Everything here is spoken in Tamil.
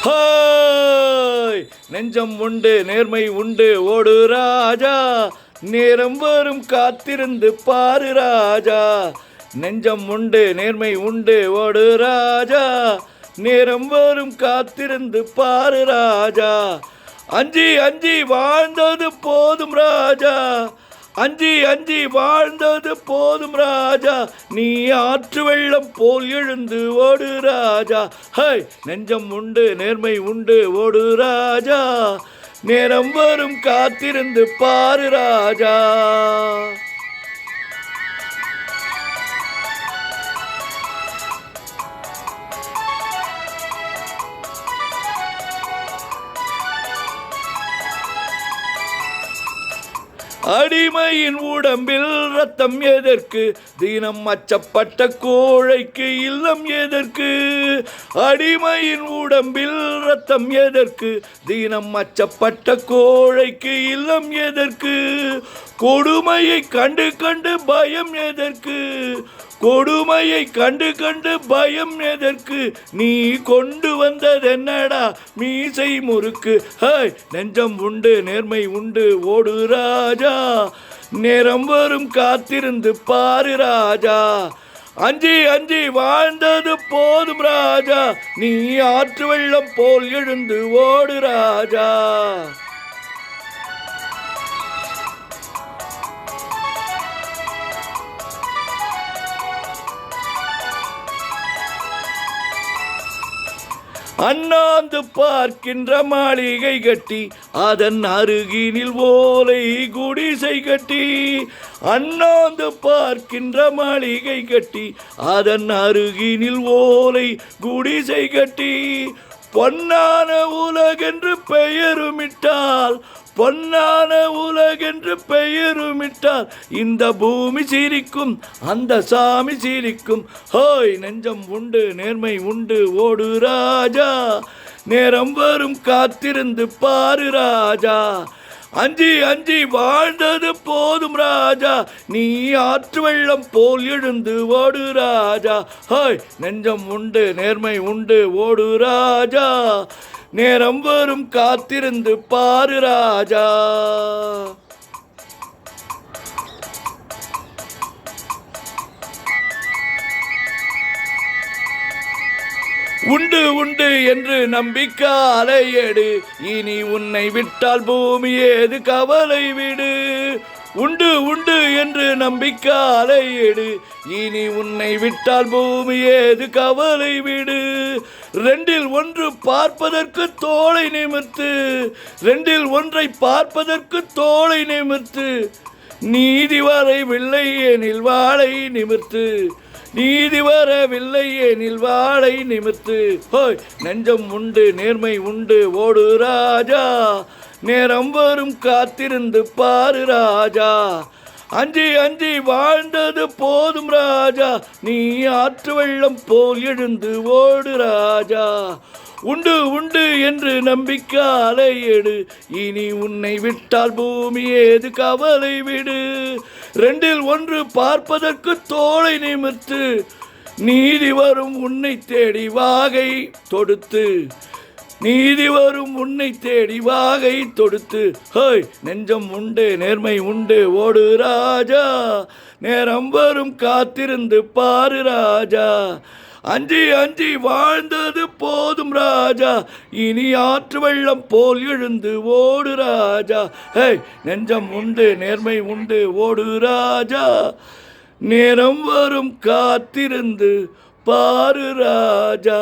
ஹாய் நெஞ்சம் உண்டு நேர்மை உண்டு ஓடு ராஜா, நேரம் வரும் காத்திருந்து பாரு ராஜா. நெஞ்சம் உண்டு நேர்மை உண்டு ஓடு ராஜா, நேரம் வரும் காத்திருந்து பாரு ராஜா. அஞ்சி அஞ்சி வாழ்ந்தது போதும் ராஜா, அஞ்சி அஞ்சி வாழ்ந்தது போதும் ராஜா. நீ ஆற்று வெள்ளம் போல் எழுந்து ஓடு ராஜா. ஹை நெஞ்சம் உண்டு நேர்மை உண்டு ஓடு ராஜா, நேரம் வரும் காத்திருந்து பாரு ராஜா. அடிமையின் உடம்பில் ரத்தம் எதற்கு, தினம் அச்சப்பட்ட கோழைக்கு இல்லம் எதற்கு. அடிமையின் உடம்பில் ரத்தம் எதற்கு, தினம் அச்சப்பட்ட கோழைக்கு இல்லம் எதற்கு. கொடுமையை கண்டு கண்டு பயம் எதற்கு, கொடுமையை கண்டு கண்டு பயம் எதற்கு. நீ கொண்டு வந்ததென்னடா மீசை முறுக்கு. ஹாய் நெஞ்சம் உண்டு நேர்மை உண்டு ஓடு ராஜா, நேரம் வரும் காத்திருந்து பாரு ராஜா. அஞ்சி அஞ்சி வாழ்ந்தது போதும் ராஜா, நீ ஆற்று வெள்ளம் போல் எழுந்து ஓடு ராஜா. அண்ணாந்து பார்க்கின்ற மாளிகை கட்டி, அதன் அருகினில் ஓலை குடிசை கட்டி. அண்ணாந்து பார்க்கின்ற மாளிகை கட்டி, அதன் அருகினில் ஓலை குடிசை கட்டி. பொன்னான உலகென்று பெயருமிட்டால், பொன்னான உலகென்று பெயருமிட்டால், இந்த பூமி சிரிக்கும் அந்த சாமி சிரிக்கும். ஹோய் நெஞ்சம் உண்டு நேர்மை உண்டு ஓடு ராஜா, நேரம் வரும் காத்திருந்து பாரு ராஜா. அஞ்சி அஞ்சி வாழ்ந்தது போதும் ராஜா, நீ ஆற்று வெள்ளம் போல் எழுந்து ஓடு ராஜா. ஹாய் நெஞ்சம் உண்டு நேர்மை உண்டு ஓடு ராஜா, நேரம் வரும் காத்திருந்து பாரு ராஜா. உண்டு உண்டு என்று நம்பிக்கை அலையேடு, இனி உன்னை விட்டால் பூமி ஏது கவலை விடு. உண்டு உண்டு என்று நம்பிக்கை அலையேடு, இனி உன்னை விட்டால் பூமி ஏது கவலை விடு. ரெண்டில் ஒன்று பார்ப்பதற்கு தோளை நிமிர்த்து, ரெண்டில் ஒன்றை பார்ப்பதற்கு தோளை நிமிர்த்து. நீதி வரவில்லை எனில் வாளை நிமிர்த்து, நீதி வரவில்லை எனில் வாளை நிமிர்த்து. ஹோய் நெஞ்சம் உண்டு நேர்மை உண்டு ஓடு ராஜா, நேரம் வரும் காத்திருந்து பாரு ராஜா. அஞ்சி அஞ்சி வாழ்ந்தது போதும் ராஜா, நீ ஆற்று வெள்ளம் போல் எழுந்து ஓடு ராஜா. உண்டு உண்டு என்று நம்பிக்கை அலையேடு, இனி உன்னை விட்டால் பூமி ஏது கவலை விடு. ரெண்டில் ஒன்று பார்ப்பதற்கு தோளை நிமிர்த்து, நீதி வரும் உன்னை தேடி வாகை தொடுத்து, நீதி வரும் உன்னை தேடி வாகை தொடுத்து. ஹோய் நெஞ்சம் உண்டு நேர்மை உண்டு ஓடு ராஜா, நேரம் வரும் காத்திருந்து பாரு ராஜா. அஞ்சி அஞ்சி வாழ்ந்தது போதும் ராஜா, இனி ஆற்று வெள்ளம் போல் எழுந்து ஓடு ராஜா. ஹே நெஞ்சம் உண்டு நேர்மை உண்டு ஓடு ராஜா, நேரம் வரும் காத்திருந்து பாரு ராஜா.